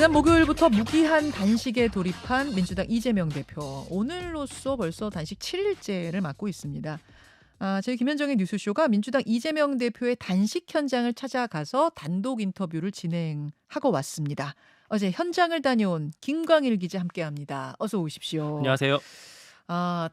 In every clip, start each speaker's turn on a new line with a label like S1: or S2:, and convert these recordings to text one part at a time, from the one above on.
S1: 지난 목요일부터 무기한 단식에 돌입한 민주당 이재명 대표. 오늘로써 벌써 단식 7일째를 맞고 있습니다. 저희 김현정의 뉴스쇼가 민주당 이재명 대표의 단식 현장을 찾아가서 단독 인터뷰를 진행하고 왔습니다. 어제 현장을 다녀온 김광일 기자 함께합니다. 어서 오십시오.
S2: 안녕하세요.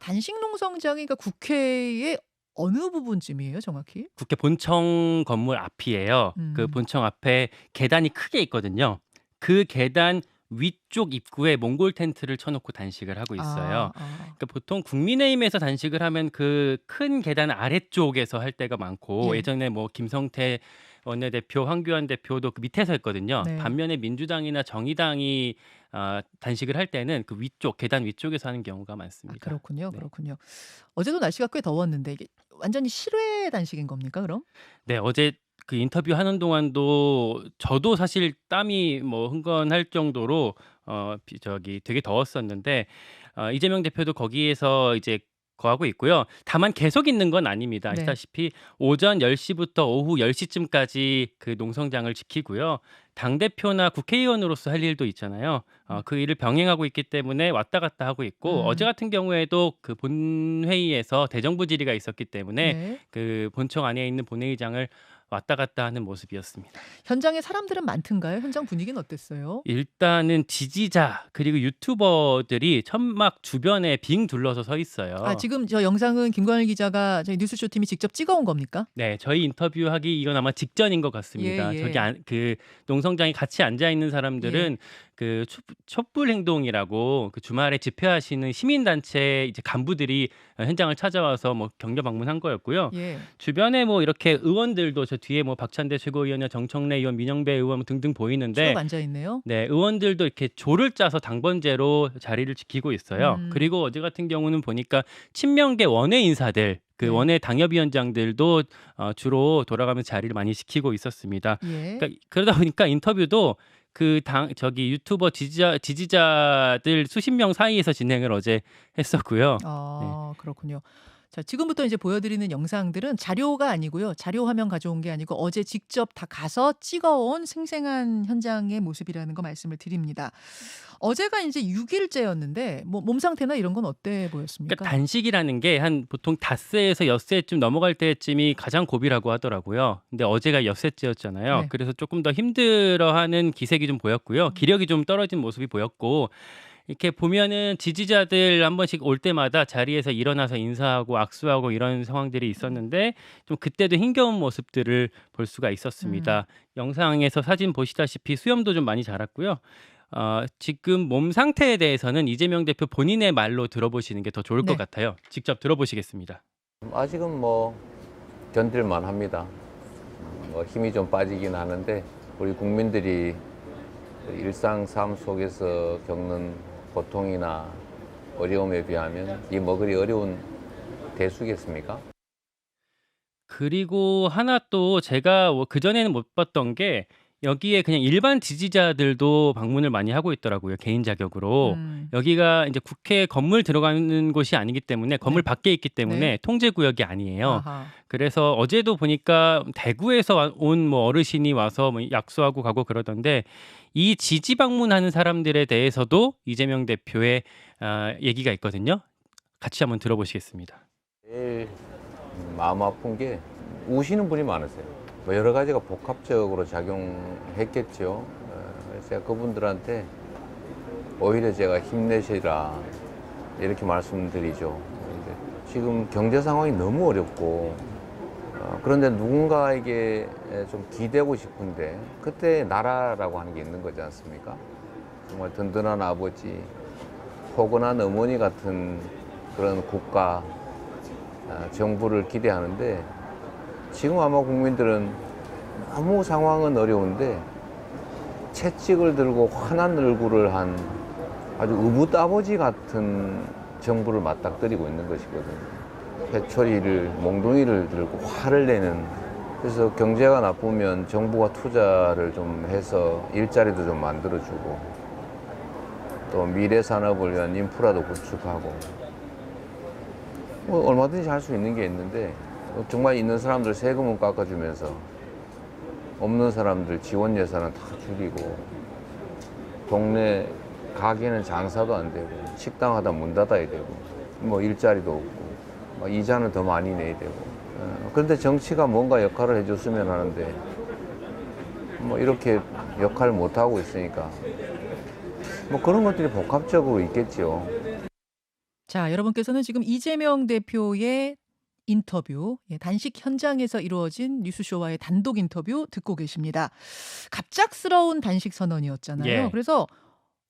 S1: 단식 농성장이 그러니까 국회의 어느 부분쯤이에요, 정확히?
S2: 국회 본청 건물 앞이에요. 그 본청 앞에 계단이 크게 있거든요. 그 계단 위쪽 입구에 몽골 텐트를 쳐놓고 단식을 하고 있어요. 그러니까 보통 국민의힘에서 단식을 하면 그 큰 계단 아래쪽에서 할 때가 많고,
S1: 예.
S2: 예전에 뭐 김성태 원내대표, 황교안 대표도 그 밑에서 했거든요.
S1: 네.
S2: 반면에 민주당이나 정의당이 단식을 할 때는 그 위쪽, 계단 위쪽에서 하는 경우가 많습니다.
S1: 그렇군요.
S2: 네.
S1: 그렇군요. 어제도 날씨가 꽤 더웠는데 이게 완전히 실외 단식인 겁니까, 그럼?
S2: 네, 어제 그 인터뷰 하는 동안도 저도 사실 땀이 뭐 흥건할 정도로 되게 더웠었는데, 이재명 대표도 거기에서 이제 거하고 있고요. 다만 계속 있는 건 아닙니다.
S1: 네.
S2: 아시다시피 오전 10시부터 오후 10시쯤까지 그 농성장을 지키고요. 당대표나 국회의원으로서 할 일도 있잖아요. 그 일을 병행하고 있기 때문에 왔다 갔다 하고 있고, 어제 같은 경우에도 그 본회의에서 대정부 질의가 있었기 때문에
S1: 네.
S2: 그 본청 안에 있는 본회의장을 왔다 갔다 하는 모습이었습니다.
S1: 현장에 사람들은 많던가요? 현장 분위기는 어땠어요?
S2: 일단은 지지자 그리고 유튜버들이 천막 주변에 빙 둘러서 서 있어요.
S1: 지금 저 영상은 김광일 기자가 저희 뉴스쇼 팀이 직접 찍어온 겁니까?
S2: 네, 저희 인터뷰하기 이건 아마 직전인 것 같습니다.
S1: 예.
S2: 저기 그 농성장에 같이 앉아 있는 사람들은 그 촛불 행동이라고 그 주말에 집회하시는 시민단체 이제 간부들이 현장을 찾아와서 뭐 격려 방문한 거였고요.
S1: 예.
S2: 주변에 뭐 이렇게 의원들도 저 뒤에 뭐 박찬대 최고위원이나 정청래 의원, 민영배 의원 등등 보이는데,
S1: 쭉 앉아 있네요.
S2: 네, 의원들도 이렇게 조를 짜서 당번제로 자리를 지키고 있어요. 그리고 어제 같은 경우는 보니까 친명계 원외 인사들, 그
S1: 네.
S2: 원외 당협위원장들도 주로 돌아가면서 자리를 많이 지키고 있었습니다.
S1: 예.
S2: 그러니까 그러다 보니까 인터뷰도 그 유튜버 지지자들 수십 명 사이에서 진행을 어제 했었고요.
S1: 그렇군요. 자, 지금부터 이제 보여드리는 영상들은 자료가 아니고요. 자료 화면 가져온 게 아니고 어제 직접 다 가서 찍어온 생생한 현장의 모습이라는 거 말씀을 드립니다. 어제가 이제 6일째였는데 뭐 몸 상태나 이런 건 어때 보였습니까?
S2: 그러니까 단식이라는 게 한 보통 닷새에서 엿새쯤 넘어갈 때쯤이 가장 고비라고 하더라고요. 근데 어제가 엿새째였잖아요.
S1: 네.
S2: 그래서 조금 더 힘들어하는 기색이 좀 보였고요. 기력이 좀 떨어진 모습이 보였고, 이렇게 보면은 지지자들 한 번씩 올 때마다 자리에서 일어나서 인사하고 악수하고 이런 상황들이 있었는데, 좀 그때도 힘겨운 모습들을 볼 수가 있었습니다. 영상에서 사진 보시다시피 수염도 좀 많이 자랐고요. 지금 몸 상태에 대해서는 이재명 대표 본인의 말로 들어보시는 게 더 좋을 것 같아요. 직접 들어보시겠습니다.
S3: 아직은 뭐 견딜만 합니다. 힘이 좀 빠지긴 하는데, 우리 국민들이 일상 삶 속에서 겪는 고통이나 어려움에 비하면 이 뭐 그리 어려운 대수겠습니까?
S2: 그리고 하나 또 제가 그전에는 못 봤던 게, 여기에 그냥 일반 지지자들도 방문을 많이 하고 있더라고요. 개인 자격으로. 여기가 이제 국회 건물 들어가는 곳이 아니기 때문에, 건물 밖에 있기 때문에 통제 구역이 아니에요. 그래서 어제도 보니까 대구에서 온 뭐 어르신이 와서 뭐 약수하고 가고 그러던데, 이 지지 방문하는 사람들에 대해서도 이재명 대표의 얘기가 있거든요. 같이 한번 들어보시겠습니다.
S3: 제일 마음 아픈 게 우시는 분이 많으세요. 뭐 여러 가지가 복합적으로 작용했겠죠. 그래서 제가 그분들한테 오히려 제가 힘내시라 이렇게 말씀드리죠. 지금 경제 상황이 너무 어렵고, 그런데 누군가에게 좀 기대고 싶은데, 그때 나라라고 하는 게 있는 거지 않습니까? 정말 든든한 아버지, 포근한 어머니 같은 그런 국가, 정부를 기대하는데, 지금 아마 국민들은 너무 상황은 어려운데 채찍을 들고 환한 얼굴을 한 아주 의붓아버지 같은 정부를 맞닥뜨리고 있는 것이거든요. 회초리를, 몽둥이를 들고 화를 내는. 그래서 경제가 나쁘면 정부가 투자를 좀 해서 일자리도 좀 만들어주고, 또 미래 산업을 위한 인프라도 구축하고, 뭐 얼마든지 할 수 있는 게 있는데, 정말 있는 사람들 세금은 깎아주면서 없는 사람들 지원 예산은 다 줄이고, 동네 가게는 장사도 안 되고 식당 하다 문 닫아야 되고 뭐 일자리도 없고 막 이자는 더 많이 내야 되고 그런데 정치가 뭔가 역할을 해줬으면 하는데 뭐 이렇게 역할을 못 하고 있으니까 뭐 그런 것들이 복합적으로 있겠죠.
S1: 자, 여러분께서는 지금 이재명 대표의 인터뷰, 단식 현장에서 이루어진 뉴스쇼와의 단독 인터뷰 듣고 계십니다. 갑작스러운 단식 선언이었잖아요.
S2: 예.
S1: 그래서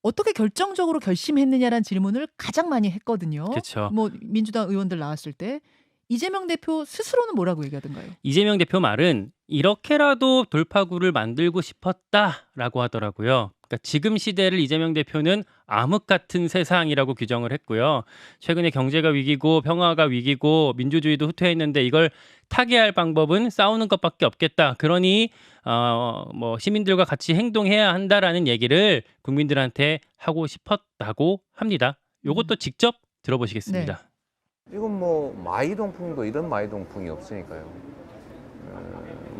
S1: 어떻게 결정적으로 결심했느냐라는 질문을 가장 많이 했거든요.
S2: 그쵸.
S1: 뭐 민주당 의원들 나왔을 때 이재명 대표 스스로는 뭐라고 얘기하던가요?
S2: 이재명 대표 말은 이렇게라도 돌파구를 만들고 싶었다라고 하더라고요. 그러니까 지금 시대를 이재명 대표는 암흑 같은 세상이라고 규정을 했고요. 최근에 경제가 위기고 평화가 위기고 민주주의도 후퇴했는데 이걸 타개할 방법은 싸우는 것밖에 없겠다. 그러니 뭐 시민들과 같이 행동해야 한다라는 얘기를 국민들한테 하고 싶었다고 합니다. 이것도 직접 들어보시겠습니다.
S3: 이건 뭐 마이동풍도 이런 마이동풍이 없으니까요.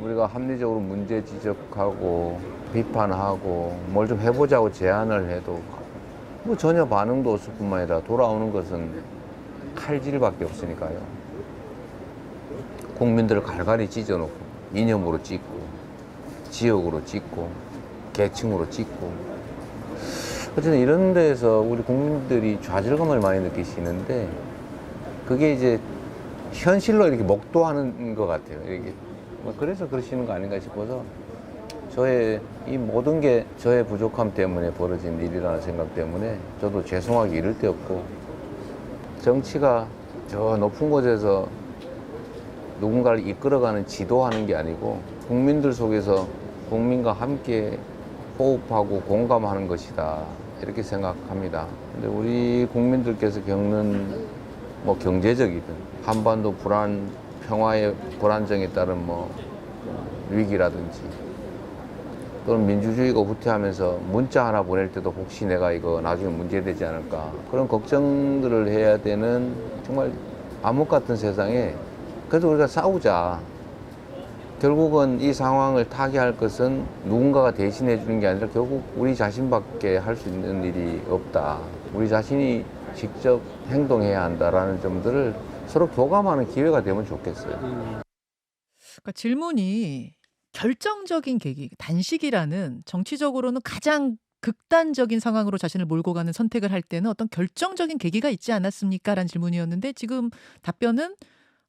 S3: 우리가 합리적으로 문제 지적하고 비판하고 뭘 좀 해보자고 제안을 해도 뭐 전혀 반응도 없을 뿐만 아니라 돌아오는 것은 칼질밖에 없으니까요. 국민들을 갈갈이 찢어놓고 이념으로 찢고 지역으로 찢고 계층으로 찢고 어쨌든 이런 데서 우리 국민들이 좌절감을 많이 느끼시는데 그게 이제 현실로 이렇게 목도하는 것 같아요. 이렇게 뭐 그래서 그러시는 거 아닌가 싶어서 저의 이 모든 게 저의 부족함 때문에 벌어진 일이라는 생각 때문에 저도 죄송하기 이를 데 없고 정치가 저 높은 곳에서 누군가를 이끌어가는 지도하는 게 아니고 국민들 속에서 국민과 함께 호흡하고 공감하는 것이다 이렇게 생각합니다. 근데 우리 국민들께서 겪는 뭐 경제적이든 한반도 평화의 불안정에 따른 뭐 위기라든지 또는 민주주의가 후퇴하면서 문자 하나 보낼 때도 혹시 내가 이거 나중에 문제되지 않을까 그런 걱정들을 해야 되는 정말 암흑 같은 세상에 그래도 우리가 싸우자. 결국은 이 상황을 타개할 것은 누군가가 대신해 주는 게 아니라 결국 우리 자신밖에 할 수 있는 일이 없다. 우리 자신이 직접 행동해야 한다라는 점들을 서로 교감하는 기회가 되면 좋겠어요.
S1: 그러니까 질문이 결정적인 계기, 단식이라는 정치적으로는 가장 극단적인 상황으로 자신을 몰고 가는 선택을 할 때는 어떤 결정적인 계기가 있지 않았습니까? 라는 질문이었는데 지금 답변은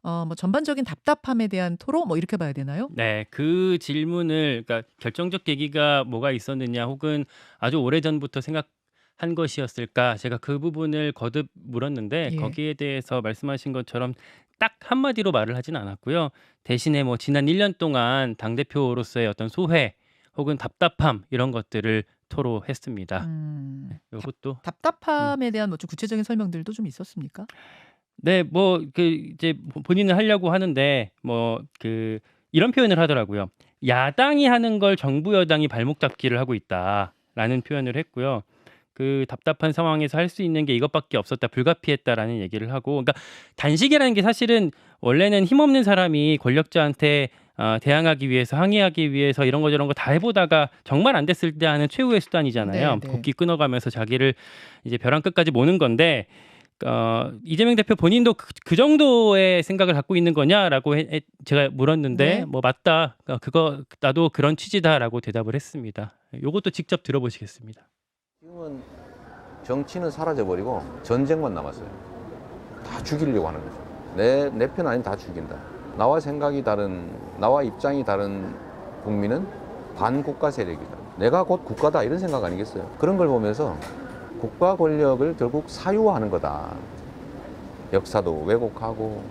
S1: 뭐 전반적인 답답함에 대한 토로 뭐 이렇게 봐야 되나요?
S2: 네, 그 질문을 그러니까 결정적 계기가 뭐가 있었느냐 혹은 아주 오래전부터 생각한 것이었을까 제가 그 부분을 거듭 물었는데
S1: 예.
S2: 거기에 대해서 말씀하신 것처럼 딱 한마디로 말을 하진 않았고요. 대신에 뭐 지난 1년 동안 당대표로서의 어떤 소회 혹은 답답함 이런 것들을 토로했습니다. 이것도
S1: 답답함에 대한 뭐 좀 구체적인 설명들도 좀 있었습니까?
S2: 네, 뭐 그 이제 본인은 하려고 하는데 뭐 그 이런 표현을 하더라고요. 야당이 하는 걸 정부 여당이 발목 잡기를 하고 있다라는 표현을 했고요. 그 답답한 상황에서 할 수 있는 게 이것밖에 없었다, 불가피했다라는 얘기를 하고, 그러니까 단식이라는 게 사실은 원래는 힘없는 사람이 권력자한테 대항하기 위해서 항의하기 위해서 이런 거 저런 거 다 해보다가 정말 안 됐을 때 하는 최후의 수단이잖아요.
S1: 네, 네.
S2: 국기 끊어가면서 자기를 이제 벼랑 끝까지 모는 건데. 이재명 대표 본인도 그 정도의 생각을 갖고 있는 거냐라고 제가 물었는데
S1: 네.
S2: 뭐 맞다. 그거 나도 그런 취지다라고 대답을 했습니다. 이것도 직접 들어보시겠습니다.
S3: 지금은 정치는 사라져버리고 전쟁만 남았어요. 다 죽이려고 하는 거죠. 내 편 아닌 다 죽인다. 나와 생각이 다른, 나와 입장이 다른 국민은 반국가 세력이다. 내가 곧 국가다 이런 생각 아니겠어요? 그런 걸 보면서 국가 권력을 결국 사유화하는 거다. 역사도 왜곡하고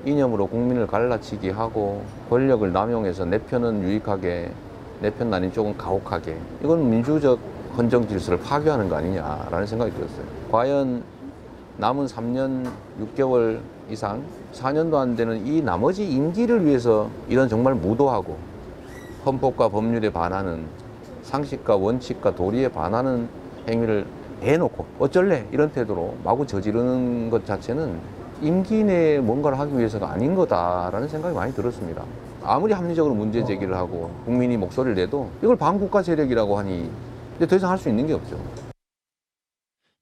S3: 이념으로 국민을 갈라치기 하고 권력을 남용해서 내 편은 유익하게 내 편 아닌 쪽은 가혹하게 이건 민주적 헌정 질서를 파괴하는 거 아니냐라는 생각이 들었어요. 과연 남은 3년 6개월 이상 4년도 안 되는 이 나머지 임기를 위해서 이런 정말 무도하고 헌법과 법률에 반하는 상식과 원칙과 도리에 반하는 행위를 해놓고 어쩔래 이런 태도로 마구 저지르는 것 자체는 임기 내에 뭔가를 하기 위해서가 아닌 거다라는 생각이 많이 들었습니다. 아무리 합리적으로 문제 제기를 하고 국민이 목소리를 내도 이걸 반국가 세력이라고 하니 근데 더 이상 할 수 있는 게 없죠.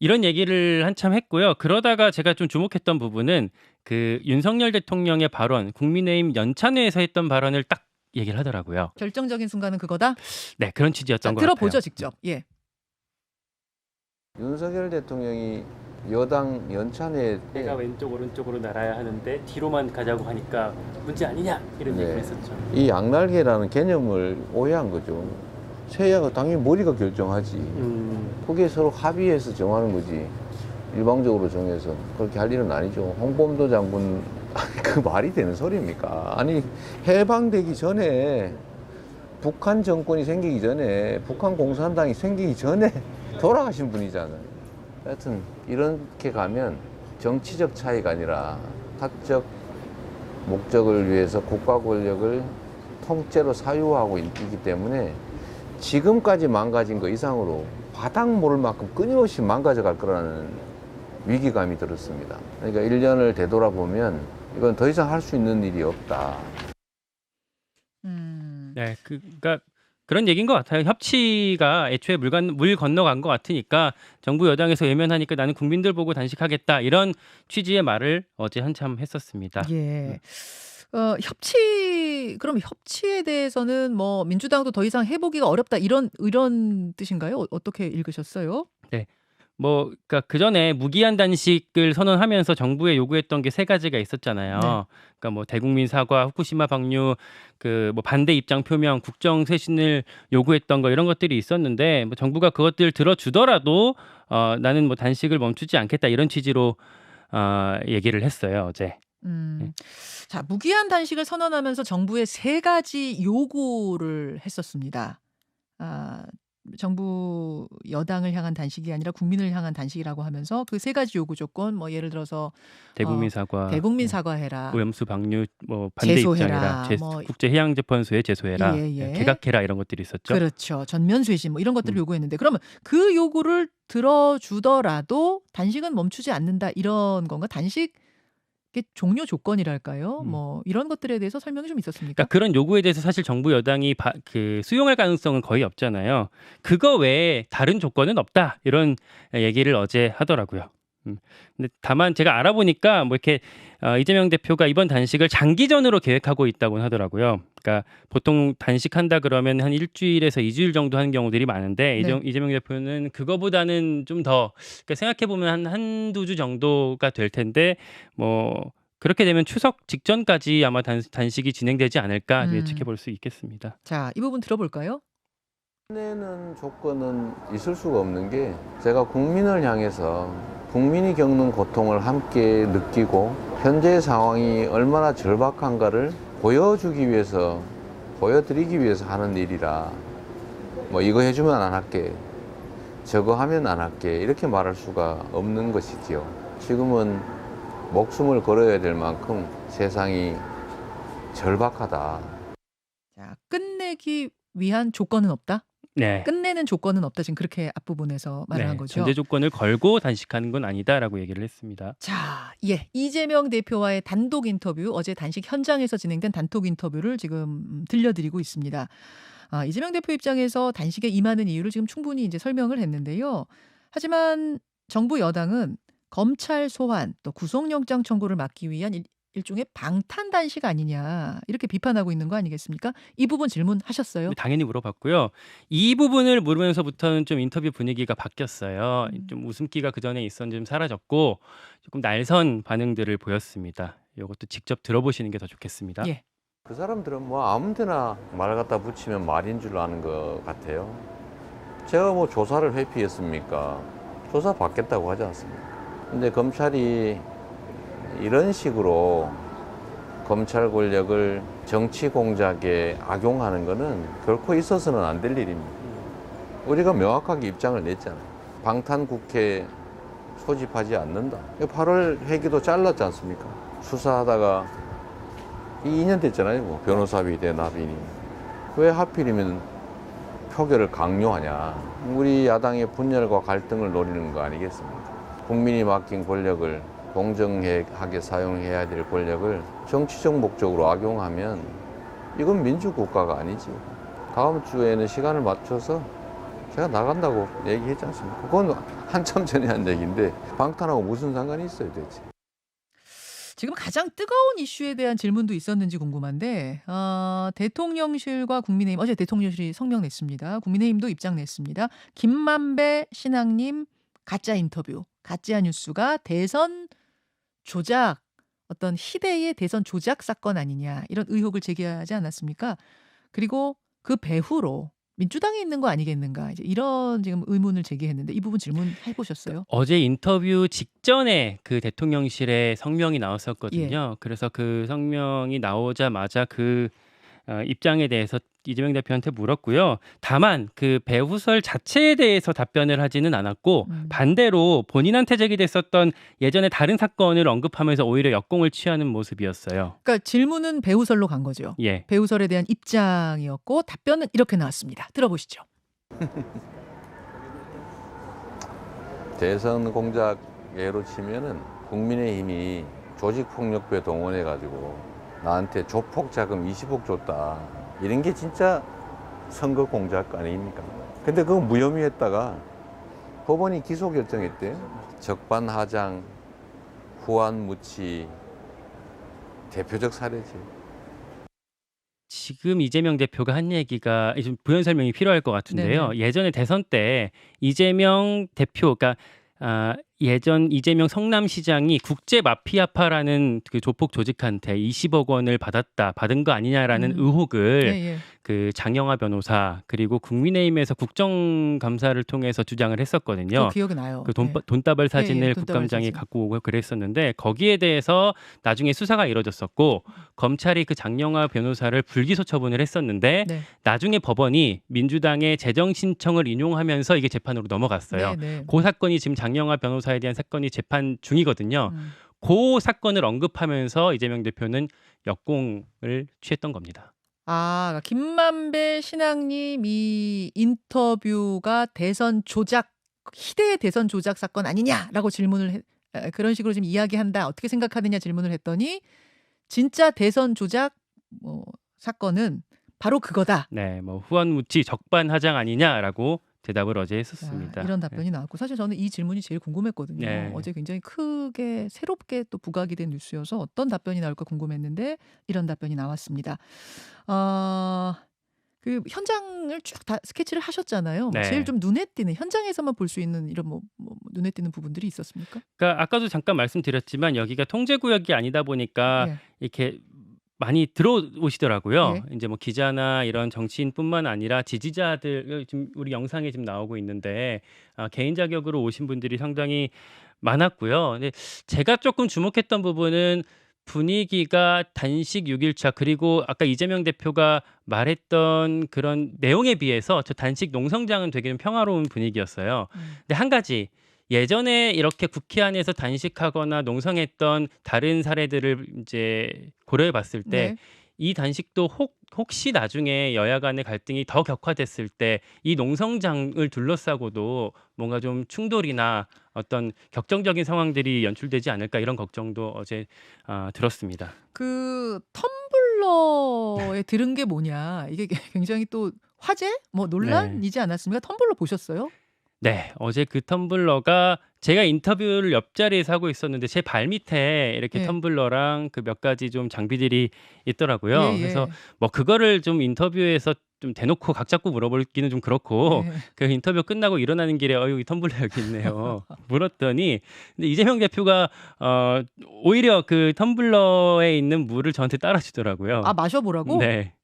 S2: 이런 얘기를 한참 했고요. 그러다가 제가 좀 주목했던 부분은 그 윤석열 대통령의 발언, 국민의힘 연찬회에서 했던 발언을 딱 얘기를 하더라고요.
S1: 결정적인 순간은 그거다.
S2: 네, 그런 취지였던
S1: 자,
S2: 것
S1: 들어보죠
S2: 같아요.
S1: 직접. 예.
S3: 윤석열 대통령이 여당 연찬회 때
S2: 내가 왼쪽 오른쪽으로 날아야 하는데 뒤로만 가자고 하니까 문제 아니냐 이런
S3: 네.
S2: 얘기를 했었죠.
S3: 이 양날개라는 개념을 오해한 거죠. 세야가 당연히 머리가 결정하지. 그게 서로 합의해서 정하는 거지. 일방적으로 정해서 그렇게 할 일은 아니죠. 홍범도 장군 그 말이 되는 소리입니까? 아니 해방되기 전에 북한 정권이 생기기 전에 북한 공산당이 생기기 전에 돌아가신 분이잖아요. 하여튼 이렇게 가면 정치적 차이가 아니라 사적 목적을 위해서 국가 권력을 통째로 사유하고 있기 때문에 지금까지 망가진 거 이상으로 바닥 모를 만큼 끊임없이 망가져갈 거라는 위기감이 들었습니다. 그러니까 1년을 되돌아보면 이건 더 이상 할 수 있는 일이 없다.
S2: 네, 그러니까 그런 얘기인 것 같아요. 협치가 애초에 물 건너간 것 같으니까 정부 여당에서 외면하니까 나는 국민들 보고 단식하겠다 이런 취지의 말을 어제 한참 했었습니다.
S1: 예. 그럼 협치에 대해서는 뭐 민주당도 더 이상 해보기가 어렵다 이런 뜻인가요? 어떻게 읽으셨어요?
S2: 네. 그러니까 그 전에 무기한 단식을 선언하면서 정부에 요구했던 게 세 가지가 있었잖아요.
S1: 네.
S2: 그러니까 뭐 대국민 사과, 후쿠시마 방류, 그 뭐 반대 입장 표명, 국정 쇄신을 요구했던 거 이런 것들이 있었는데 뭐 정부가 그것들 들어주더라도 나는 뭐 단식을 멈추지 않겠다 이런 취지로 얘기를 했어요 어제. 네.
S1: 자, 무기한 단식을 선언하면서 정부에 세 가지 요구를 했었습니다. 정부 여당을 향한 단식이 아니라 국민을 향한 단식이라고 하면서 그 세 가지 요구 조건 뭐 예를 들어서
S2: 대국민 사과,
S1: 대국민 사과해라.
S2: 오염수 방류 뭐 반대
S1: 제소해라.
S2: 입장이라
S1: 뭐
S2: 국제해양재판소에 제소해라.
S1: 예.
S2: 개각해라 이런 것들이 있었죠.
S1: 그렇죠. 전면 쇄신 뭐 이런 것들을 요구했는데 그러면 그 요구를 들어주더라도 단식은 멈추지 않는다 이런 건가? 단식 종료 조건이랄까요? 뭐 이런 것들에 대해서 설명이 좀 있었습니까?
S2: 그러니까 그런 요구에 대해서 사실 정부 여당이 수용할 가능성은 거의 없잖아요. 그거 외에 다른 조건은 없다 이런 얘기를 어제 하더라고요. 근데 다만 제가 알아보니까 뭐 이렇게 이재명 대표가 이번 단식을 장기전으로 계획하고 있다고 하더라고요. 그러니까 보통 단식한다 그러면 한 일주일에서 2주일 정도 하는 경우들이 많은데
S1: 네.
S2: 이재명 대표는 그거보다는 좀 더 그러니까 생각해 보면 한두 주 정도가 될 텐데 뭐 그렇게 되면 추석 직전까지 아마 단식이 진행되지 않을까 예측해 볼 수 있겠습니다.
S1: 자, 이 부분 들어볼까요?
S3: 끝내는 조건은 있을 수가 없는 게 제가 국민을 향해서 국민이 겪는 고통을 함께 느끼고 현재 상황이 얼마나 절박한가를 보여주기 위해서 보여드리기 위해서 하는 일이라 뭐 이거 해주면 안 할게 저거 하면 안 할게 이렇게 말할 수가 없는 것이지요. 지금은 목숨을 걸어야 될 만큼 세상이 절박하다.
S1: 자, 끝내기 위한 조건은 없다?
S2: 네.
S1: 끝내는 조건은 없다. 지금 그렇게 앞부분에서 말을 한 거죠.
S2: 전제 조건을 걸고 단식하는 건 아니다라고 얘기를 했습니다.
S1: 자, 이재명 대표와의 단독 인터뷰, 어제 단식 현장에서 진행된 단독 인터뷰를 지금 들려드리고 있습니다. 이재명 대표 입장에서 단식에 임하는 이유를 지금 충분히 이제 설명을 했는데요. 하지만 정부 여당은 검찰 소환 또 구속영장 청구를 막기 위한 일종의 방탄 단식 아니냐 이렇게 비판하고 있는 거 아니겠습니까? 이 부분 질문하셨어요?
S2: 당연히 물어봤고요. 이 부분을 물으면서부터는 좀 인터뷰 분위기가 바뀌었어요. 좀 웃음기가 그 전에 있었는데 좀 사라졌고 조금 날선 반응들을 보였습니다. 이것도 직접 들어보시는 게 더 좋겠습니다.
S1: 예.
S3: 그 사람들은 뭐 아무 데나 말 갖다 붙이면 말인 줄 아는 것 같아요. 제가 뭐 조사를 회피했습니까? 조사 받겠다고 하지 않습니까? 근데 검찰이 이런 식으로 검찰 권력을 정치 공작에 악용하는 것은 결코 있어서는 안 될 일입니다. 우리가 명확하게 입장을 냈잖아요. 방탄 국회 소집하지 않는다. 8월 회기도 잘랐지 않습니까? 수사하다가 2년 됐잖아요. 뭐 변호사비 대납이니. 왜 하필이면 표결을 강요하냐. 우리 야당의 분열과 갈등을 노리는 거 아니겠습니까? 국민이 맡긴 권력을 공정하게 사용해야 될 권력을 정치적 목적으로 악용하면 이건 민주국가가 아니지. 다음 주에는 시간을 맞춰서 제가 나간다고 얘기했지 않습니까? 그건 한참 전에 한 얘기인데 방탄하고 무슨 상관이 있어요 대체.
S1: 지금 가장 뜨거운 이슈에 대한 질문도 있었는지 궁금한데 대통령실과 국민의힘 어제 대통령실이 성명 냈습니다. 국민의힘도 입장 냈습니다. 김만배 신앙님 가짜 인터뷰, 가짜 뉴스가 대선 조작 어떤 희대의 대선 조작 사건 아니냐 이런 의혹을 제기하지 않았습니까? 그리고 그 배후로 민주당에 있는 거 아니겠는가 이제 이런 지금 의문을 제기했는데 이 부분 질문해 보셨어요?
S2: 어제 인터뷰 직전에 그 대통령실에 성명이 나왔었거든요. 그래서 그 성명이 나오자마자 그 입장에 대해서 이재명 대표한테 물었고요. 다만 그 배후설 자체에 대해서 답변을 하지는 않았고 반대로 본인한테 제기됐었던 예전에 다른 사건을 언급하면서 오히려 역공을 취하는 모습이었어요.
S1: 그러니까 질문은 배후설로 간 거죠.
S2: 예.
S1: 배후설에 대한 입장이었고 답변은 이렇게 나왔습니다. 들어보시죠.
S3: 대선 공작 예로 치면은 국민의힘이 조직폭력배 동원해가지고 나한테 조폭 자금 20억 줬다. 이런 게 진짜 선거 공작 아닙니까? 근데 그거 무혐의했다가 법원이 기소 결정했대. 적반하장, 후안무치 대표적 사례지.
S2: 지금 이재명 대표가 한 얘기가 좀 부연 설명이 필요할 것 같은데요.
S1: 네네.
S2: 예전에 대선 때 이재명 대표, 그러니까 예전 이재명 성남시장이 국제 마피아파라는 그 조폭 조직한테 20억 원을 받은 거 아니냐라는 의혹을
S1: 예.
S2: 그 장영하 변호사 그리고 국민의힘에서 국정감사를 통해서 주장을 했었거든요.
S1: 그 기억이 나요.
S2: 그
S1: 예.
S2: 돈다발 사진을
S1: 예, 돈다발
S2: 국감장에
S1: 사진.
S2: 갖고 오고 그랬었는데 거기에 대해서 나중에 수사가 이뤄졌었고 검찰이 그 장영하 변호사를 불기소 처분을 했었는데
S1: 네.
S2: 나중에 법원이 민주당의 재정 신청을 인용하면서 이게 재판으로 넘어갔어요.
S1: 네.
S2: 그 사건이 지금 장영하 변호사에 대한 사건이 재판 중이거든요. 그 사건을 언급하면서 이재명 대표는 역공을 취했던 겁니다.
S1: 그러니까 김만배 신앙님 이 인터뷰가 대선 조작 희대의 대선 조작 사건 아니냐라고 질문을 그런 식으로 지금 이야기한다. 어떻게 생각하느냐 질문을 했더니 진짜 대선 조작 사건은 바로 그거다.
S2: 네, 뭐 후원무치 적반하장 아니냐라고 대답을 어제 했었습니다.
S1: 이런 답변이 나왔고 사실 저는 이 질문이 제일 궁금했거든요.
S2: 네.
S1: 어제 굉장히 크게 새롭게 또 부각이 된 뉴스여서 어떤 답변이 나올까 궁금했는데 이런 답변이 나왔습니다. 그 현장을 쭉 다 스케치를 하셨잖아요.
S2: 네.
S1: 제일 좀 눈에 띄는 현장에서만 볼 수 있는 이런 뭐 눈에 띄는 부분들이 있었습니까?
S2: 그러니까 아까도 잠깐 말씀드렸지만 여기가 통제구역이 아니다 보니까
S1: 예.
S2: 이렇게 많이 들어오시더라고요.
S1: 예.
S2: 이제 뭐 기자나 이런 정치인뿐만 아니라 지지자들 지금 우리 영상에 지금 나오고 있는데 개인 자격으로 오신 분들이 상당히 많았고요. 근데 제가 조금 주목했던 부분은 분위기가 단식 6일차 그리고 아까 이재명 대표가 말했던 그런 내용에 비해서 저 단식 농성장은 되게 좀 평화로운 분위기였어요. 근데 한 가지 예전에 이렇게 국회 안에서 단식하거나 농성했던 다른 사례들을 이제 고려해 봤을 때 이 단식도 혹시 나중에 여야 간의 갈등이 더 격화됐을 때 이 농성장을 둘러싸고도 뭔가 좀 충돌이나 어떤 격정적인 상황들이 연출되지 않을까 이런 걱정도 어제 들었습니다.
S1: 그 텀블러에 들은 게 뭐냐 이게 굉장히 또 화제 뭐 논란이지 않았습니까? 텀블러 보셨어요?
S2: 네, 어제 그 텀블러가 제가 인터뷰를 옆자리에서 하고 있었는데 제 발 밑에 이렇게 텀블러랑 그 몇 가지 좀 장비들이 있더라고요. 그래서 뭐 그거를 좀 인터뷰에서 좀 대놓고 각 잡고 물어보기는 좀 그렇고 그 인터뷰 끝나고 일어나는 길에 여기 텀블러 여기 있네요. 물었더니 근데 이재명 대표가 오히려 그 텀블러에 있는 물을 저한테 따라주더라고요.
S1: 마셔보라고?
S2: 네.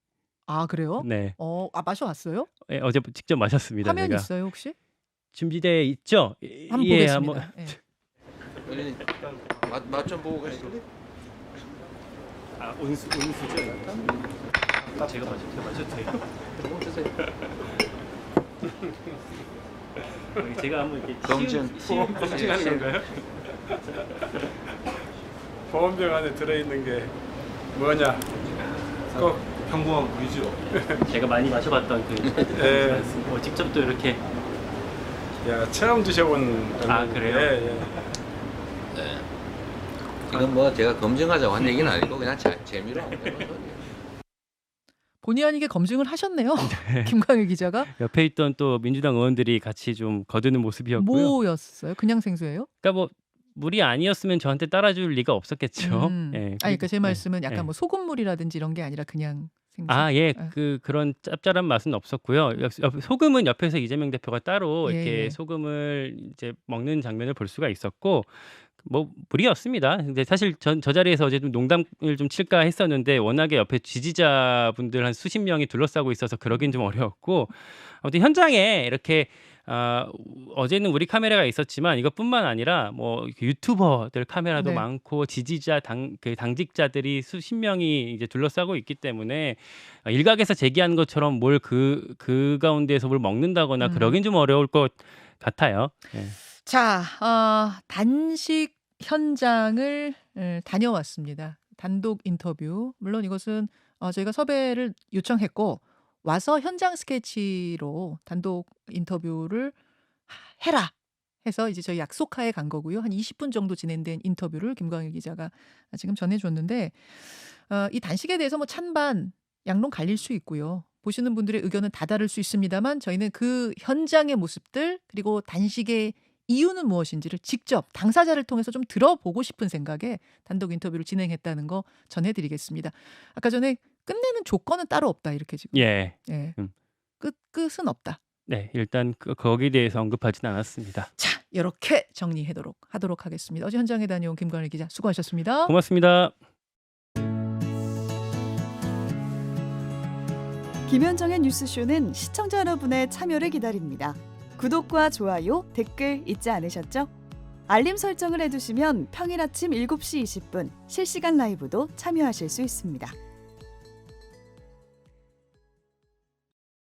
S1: 그래요?
S2: 네.
S1: 마셔왔어요?
S2: 네, 어제 직접 마셨습니다.
S1: 화면
S2: 제가.
S1: 있어요 혹시?
S2: 준비되어 있죠?
S1: 한번 보겠습니다.
S3: 맛 좀 보고 가실래?
S2: 온수죠? 제가 마셔도 돼요?
S3: 조금 드세요.
S2: 제가 한번 이렇게
S3: 검증하는
S2: 건가요?
S4: 보온병 안에 들어있는 게 뭐냐? 꼭
S2: 평범한 물이죠. 제가 많이 마셔봤던 그 직접 또 이렇게
S4: 처음 드셔본
S2: 그래요?
S3: 네. 이건 뭐 제가 검증하자고 한 얘기는 아니고 그냥 재미로.
S1: 본의 아니게 검증을 하셨네요. 김광일 기자가.
S2: 옆에 있던 또 민주당 의원들이 같이 좀 거드는 모습이었고요.
S1: 뭐였어요? 그냥 생수예요?
S2: 그러니까 뭐 물이 아니었으면 저한테 따라줄 리가 없었겠죠. 예,
S1: 아니, 그러니까 제 말씀은 약간
S2: 예.
S1: 뭐 소금물이라든지 이런 게 아니라 그냥 생수.
S2: 아, 예.
S1: 아.
S2: 그런 짭짤한 맛은 없었고요. 소금은 옆에서 이재명 대표가 따로
S1: 예,
S2: 이렇게
S1: 예.
S2: 소금을 이제 먹는 장면을 볼 수가 있었고 뭐 무리였습니다. 근데 사실 저 자리에서 어제 좀 농담을 좀 칠까 했었는데 워낙에 옆에 지지자분들 한 수십 명이 둘러싸고 있어서 그러긴 좀 어려웠고 아무튼 현장에 이렇게 어제는 우리 카메라가 있었지만 이것뿐만 아니라 뭐 유튜버들 카메라도
S1: 네.
S2: 많고 지지자 당직자들이 수십 명이 이제 둘러싸고 있기 때문에 일각에서 제기한 것처럼 뭘 그 가운데에서 뭘 먹는다거나 그러긴 좀 어려울 것 같아요. 예.
S1: 자, 단식 현장을 다녀왔습니다. 단독 인터뷰. 물론 이것은 저희가 섭외를 요청했고 와서 현장 스케치로 단독 인터뷰를 해라 해서 이제 저희 약속하에 간 거고요. 한 20분 정도 진행된 인터뷰를 김광일 기자가 지금 전해줬는데 이 단식에 대해서 뭐 찬반 양론 갈릴 수 있고요. 보시는 분들의 의견은 다 다를 수 있습니다만 저희는 그 현장의 모습들 그리고 단식의 이유는 무엇인지를 직접 당사자를 통해서 좀 들어보고 싶은 생각에 단독 인터뷰를 진행했다는 거 전해드리겠습니다. 아까 전에 끝내는 조건은 따로 없다 이렇게 지금.
S2: 예.
S1: 예.
S2: 음.
S1: 끝은 없다.
S2: 네, 일단 거기에 대해서 언급하지는 않았습니다.
S1: 자, 이렇게 하도록 하겠습니다. 어제 현장에 다녀온 김광일 기자 수고하셨습니다.
S2: 고맙습니다.
S5: 김현정의 뉴스쇼는 시청자 여러분의 참여를 기다립니다. 구독과 좋아요, 댓글 잊지 않으셨죠? 알림 설정을 해두시면 평일 아침 7시 20분 실시간 라이브도 참여하실 수 있습니다.